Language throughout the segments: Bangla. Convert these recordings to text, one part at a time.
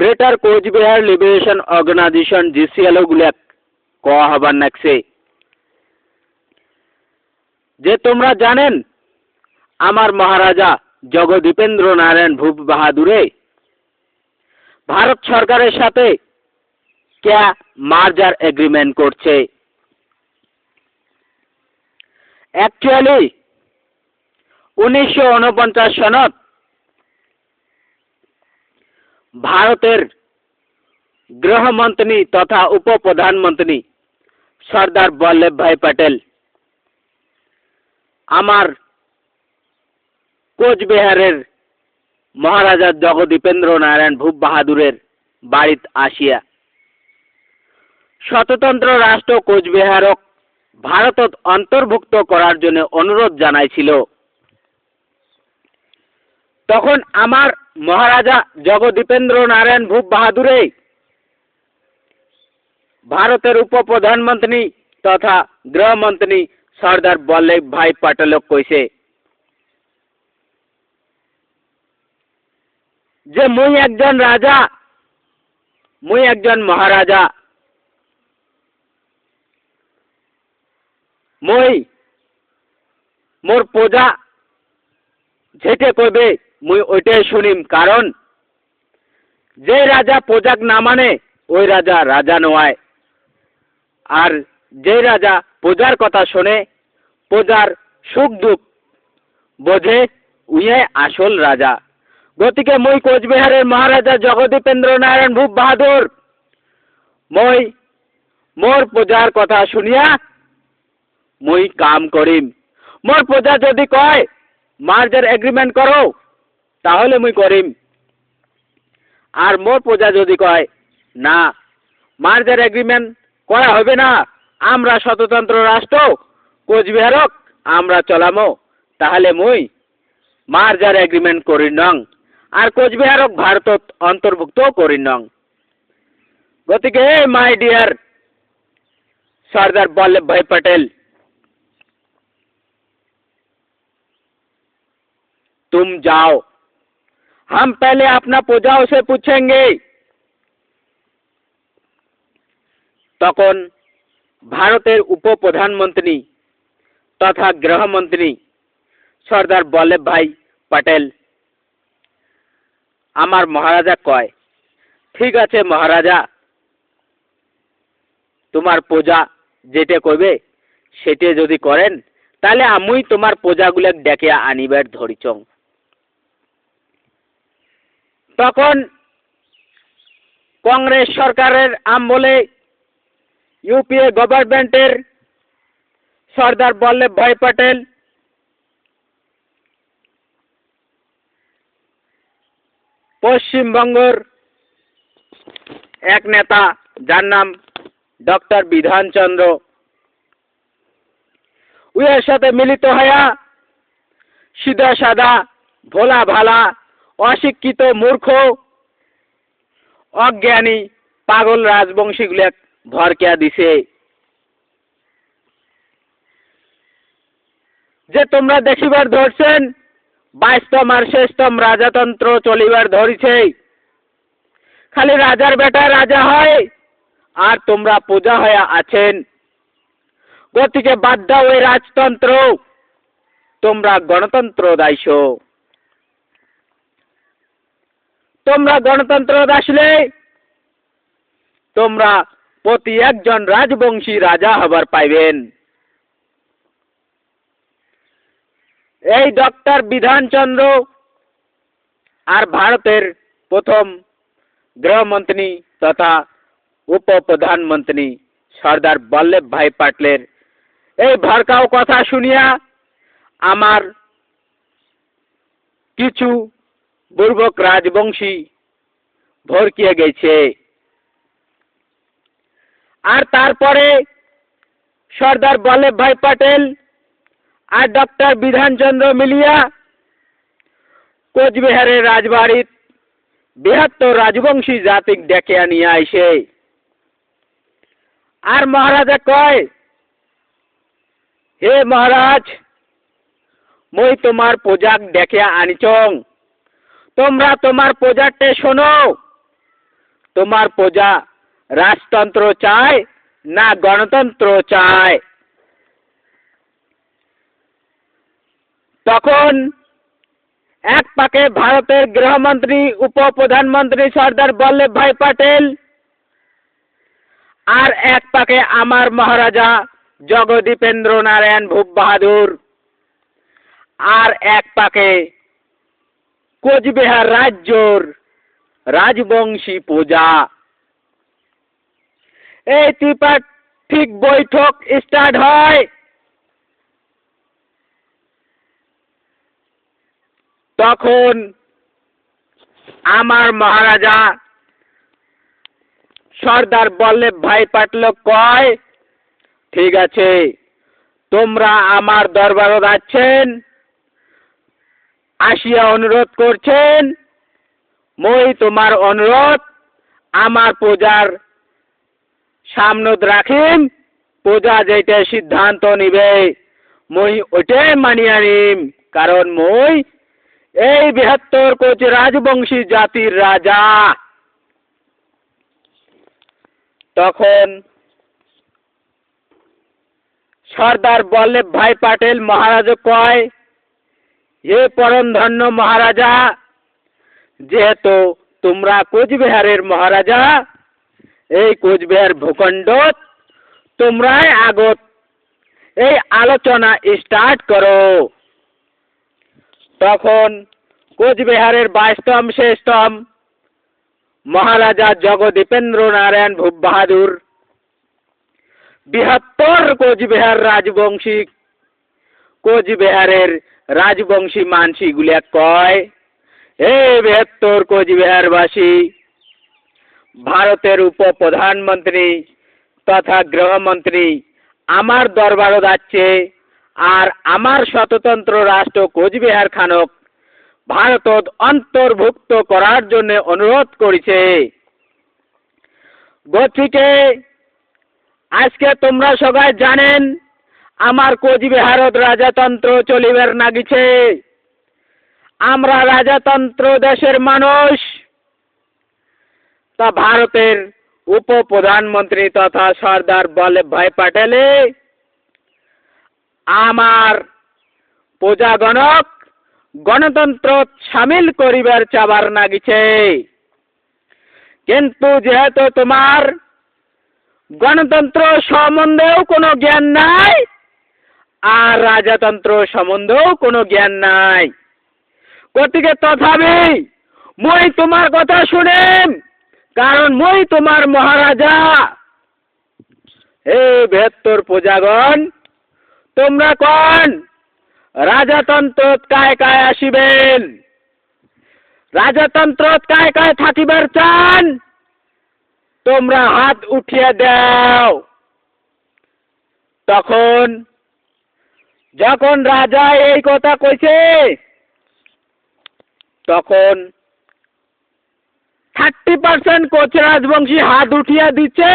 গ্রেটার কোচবিহার লিবারেশন অর্গানাইজেশন জিসিএলও গুলাক কওয়া হবার নাকছে যে তোমরা জানেন আমার মহারাজা জগদীপেন্দ্র নারায়ণ ভূপ বাহাদুরে ভারত সরকারের সাথে क्या মার্জার এগ্রিমেন্ট করছে। অ্যাকচুয়ালি 1949 সনত ভারতের গৃহমন্ত্রী তথা উপপ্রধানমন্ত্রী সর্দার বল্লভ ভাই প্যাটেল আমার কোচবিহারের মহারাজা জগদীপেন্দ্র নারায়ণ ভূপ বাহাদুরের বাড়িত আসিয়া স্বতন্ত্র রাষ্ট্র কোচবিহারক ভারতত অন্তর্ভুক্ত করার জন্য অনুরোধ জানাইছিল। তখন আমার মহারাজা জগদীপেন্দ্র নারায়ণ ভূপ বাহাদুরে ভারতের উপপ্রধানমন্ত্রী তথা গৃহমন্ত্রী সর্দার বল্লভ ভাই প্যাটেলক কইছে যে মুই একজন রাজা, মুই একজন মহারাজা, মই মোর প্রজা যেটা কইবে মুই ওইটাই শুনিম, কারণ যে রাজা প্রজাক না মানে ওই রাজা রাজা নয়, আর যে রাজা প্রজার কথা শোনে প্রজার সুখ দুঃখ বোঝে উইয়ে আসল রাজা। গতিকে মই কোচবিহারের মহারাজা জগদীপেন্দ্র নারায়ণ ভূপ বাহাদুর মই মোর প্রজার কথা শুনিয়া মুই কাম করিম। মোর প্রজা যদি কয় মার্জার এগ্রিমেন্ট করো তাহলে মুই করিম, আর মোর প্রজা যদি কয় না মার্জার এগ্রিমেন্ট করা হবে না, আমরা স্বতন্ত্র রাষ্ট্র কোচবিহারক আমরা চলামো, তাহলে মুই মার্জার এগ্রিমেন্ট করি নং আর কোচবিহারক ভারতত অন্তর্ভুক্ত করি নং। গতিকে মাই ডিয়ার सरदार वल्लभ भाई पटेल, तुम जाओ, हम पहले अपना प्रजाओं से पूछेंगे। तखन भारतेर उप प्रधानमंत्री तथा गृहमंत्री सरदार वल्लभ भाई पटेल आमार महाराजा कय, ठीक आछे महाराजा, तुम्हार प्रजा जेटे कइबे सेटे जदि करें ताहले आमुई तुम्हार प्रजागुलाक डेके आनिबार धरिचं। तखन कांग्रेस सरकारेर আমলে यूपीए गवर्नमेंटेर सरदार वल्लभ भाई पटेल पश्चिमबंगेर एक नेता जार नाम डॉक्टर विधान चंद्र उयर साथे मिलित हया सीधा सादा भोला भाला अशिक्षित मूर्ख अज्ञानी पागल राजवंशी गुलाक भड़किया दिसे जे तोमरा देखिबार धरछेन 22तम और शेषतम राजतंत्र चलिबार धरिछे, खाली राजार बेटा राजा हय আর তোমরা প্রজা হয়ে আছেন। গতিকে বাদ দাও এই রাজতন্ত্র, তোমরা গণতন্ত্র দাইছো। তোমরা গণতন্ত্র দাসলে তোমরা প্রতি একজন রাজবংশী রাজা হবার পাইবেন। এই ডক্টর বিধানচন্দ্র আর ভারতের প্রথম গৃহমন্ত্রী তথা उप प्रधानमंत्री सरदार वल्लभ भाई पटेलेर এই ভরকাও কথা শুনিয়া আমার কিছু বুর্বক রাজবংশী ভরকিয়ে গেছে। আর তারপরে सरदार वल्लभ भाई पटेल আর ডক্টর বিধানচন্দ্র মিলিয়া কোচবিহারের রাজবাড়িত 72 রাজবংশী জাতিক ডেকে নিয়ে আইছে। আর মহারাজা কয়, হে মহারাজ, মই তোমার প্রজাক ডেকে আনিছং, তোমরা তোমার প্রজারটে শোনো, তোমার প্রজা রাজতন্ত্র চায় না গণতন্ত্র চায়? তখন এক পাকে ভারতের গৃহমন্ত্রী উপপ্রধানমন্ত্রী সর্দার বল্লভভাই প্যাটেল, আর এক পাকে আমার মহারাজা জগদীপেন্দ্র নারায়ণ ভূপ বাহাদুর, আর এক পাকে কোচবিহার রাজ্যর রাজবংশী প্রজা। এই ত্রিপাক্ষিক বৈঠক স্টার্ট হয়। তখন আমার মহারাজা সর্দার বল্লভভাই প্যাটেল কয়, ঠিক আছে, তোমরা আমার দরবারে যাচ্ছেন, আসিয়া অনুরোধ করছেন, মই তোমার অনুরোধ আমার প্রজার সামনে রাখিম, প্রজা যেটা সিদ্ধান্ত নিবে মই ওইটাই মানিয়া নিম, কারণ মই এই 72 কোচ রাজবংশী জাতির রাজা। তখন সর্দার বল্লভভাই প্যাটেল মহারাজ কয়, হে পরমধন্য মহারাজা, যেহেতু তোমরা কোচবিহারের মহারাজা, এই কোচবিহার ভূখণ্ডত তোমরাই আগত এই আলোচনা স্টার্ট করো। তখন কোচবিহারের 22তম শ্রেষ্ঠতম মহারাজা জগদীপেন্দ্র নারায়ণ ভূপ বাহাদুর 72 কোচবিহার রাজবংশী, কোচবিহারের রাজবংশী মানসি গুলিয়া কয়, হে 72 কোচবিহারবাসী, ভারতের উপপ্রধানমন্ত্রী তথা গৃহমন্ত্রী আমার দরবারে যাচ্ছে, আর আমার স্বতন্ত্র রাষ্ট্র কোচবিহার খানক ভারতত অন্তর্ভুক্ত করার জন্য অনুরোধ করেছে। গতিকে আজকে তোমরা সবাই জানেন আমার কোচবিহারত রাজাতন্ত্র চলিবার নাগিছে। আমরা রাজাতন্ত্র দেশের মানুষ। তা ভারতের উপপ্রধানমন্ত্রী তথা সর্দার বল্লভভাই প্যাটেলে আমার প্রজাগণক গণতন্ত্র সামিল করিবার চাবার নাগিছে। কিন্তু যেহেতু তোমার গণতন্ত্র সম্বন্ধেও কোনো জ্ঞান নাই, আর রাজাতন্ত্র সম্বন্ধেও কোনো জ্ঞান নাই, গতিকে তথাপি মই তোমার কথা শুনিম, কারণ মই তোমার মহারাজা। হে 72 প্রজাগণ, তোমরা কোন রাজাতন্ত্র কায় কায় আসিবেন? রাজাতন্ত্র কায় কায় থাকিবার চান? তোমরা হাত উঠিয়ে দাও। তখন যখন রাজা এই কথা কইছে, তখন 30% কোচ রাজবংশী হাত উঠিয়া দিচ্ছে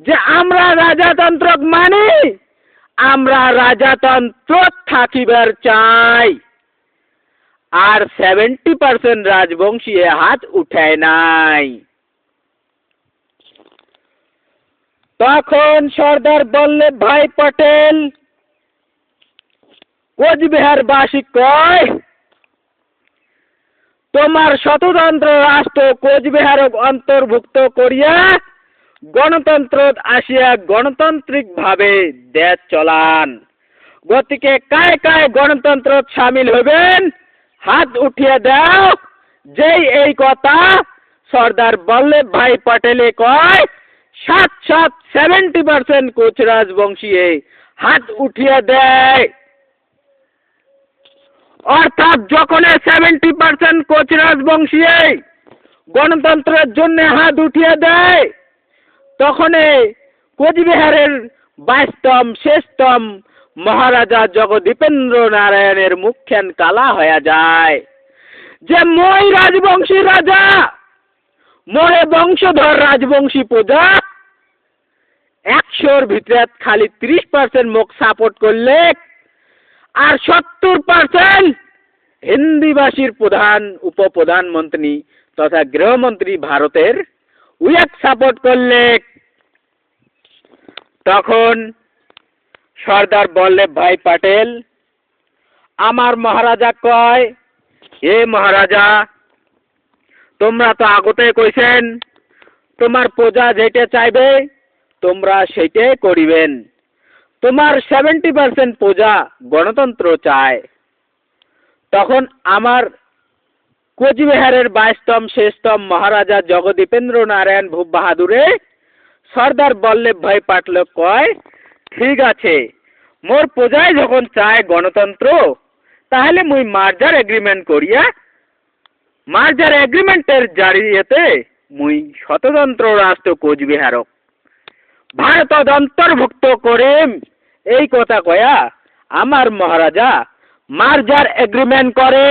যে আমরা রাজাতন্ত্র মানি, আমরা রাজাতন্ত্র থাকিবার চাই। আর 70% রাজবংশী হাত উঠায় নাই। তখন সর্দার বল্লভভাই প্যাটেল কোচবিহারবাসী কয়, তোমার স্বতন্ত্র রাষ্ট্র কোচবিহার অন্তর্ভুক্ত করিয়া গণতন্ত্র আসিয়া গণতান্ত্রিক ভাবে দেশ চলান। গতিকে কায় কায় গণতন্ত্র সামিল হবেন? হাত উঠিয়ে দাও। যেই এই কথা সর্দার বল্লভভাই প্যাটেলে কয়, 70% কোচ রাজবংশী হাত উঠিয়ে দেয়। অর্থাৎ যখন 70% কোচ রাজবংশী গণতন্ত্রের জন্য হাত উঠিয়ে দেয়, তখন কোচবিহারের 22তম শ্রেষ্ঠতম মহারাজা জগদীপেন্দ্র নারায়ণের মুখখান কালা হয়ে যায় যে মই রাজবংশী রাজা, মোরে বংশধর রাজবংশী প্রজা। 100-র ভিতরে খালি 30% মুখ সাপোর্ট করলে, আর 70% হিন্দিভাষীর প্রধান উপপ্রধানমন্ত্রী তথা গৃহমন্ত্রী ভারতের উইয়াক সাপোর্ট করলে। তখন সর্দার বল্লভ ভাই পাটেল আমার মহারাজা কয়, এ মহারাজা তোমরা তো আগতে কইছেন তোমার প্রজা যেটা চাইবে তোমরা সেইটাই করিবেন। তোমার 70% প্রজা গণতন্ত্র চায়। তখন আমার কোচবিহারের 22তম শেষতম মহারাজা জগদীপেন্দ্র নারায়ণ ভূপ বাহাদুরে সর্দার বল্লভ ভাই পাটেল কয়, ঠিক আছে মোর প্রজাই যখন চায় গণতন্ত্র তাহলে মুই মার্জার এগ্রিমেন্ট করিয়া মার্জার এগ্রিমেন্টের জারিয়েতে মুই স্বতন্ত্র রাষ্ট্র কোচবিহারক ভারত অন্তর্ভুক্ত করিম। এই কথা কয়া আমার মহারাজা মার্জার এগ্রিমেন্ট করে।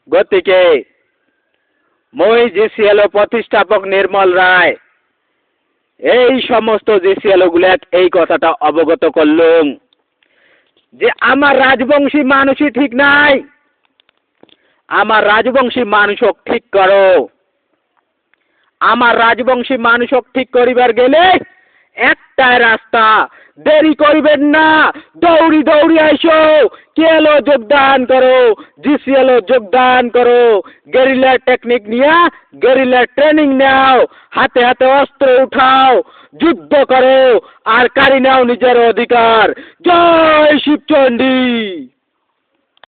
গতিকে মই জিসিএল প্রতিষ্ঠাপক নির্মল রায় এই সমস্ত জিসিএল গুলাক এই কথাটা অবগত করলুম যে আমার রাজবংশী মানুষই ঠিক নাই, আমার রাজবংশী মানুষক ঠিক করো। আমার রাজবংশী মানুষক ঠিক করিবার গেলে একটাই রাস্তা, দেরি করিবেন না, দৌড়ি দৌড়ি আইসো, কেএলও যোগদান করো, জিসিএল যোগদান করো, গেরিলা টেকনিক নিয়া গেরিলা ট্রেনিং নাও, হাতে হাতে অস্ত্র উঠাও, যুদ্ধ করো আর কারি নাও নিজের অধিকার। জয় শিবচন্ডী।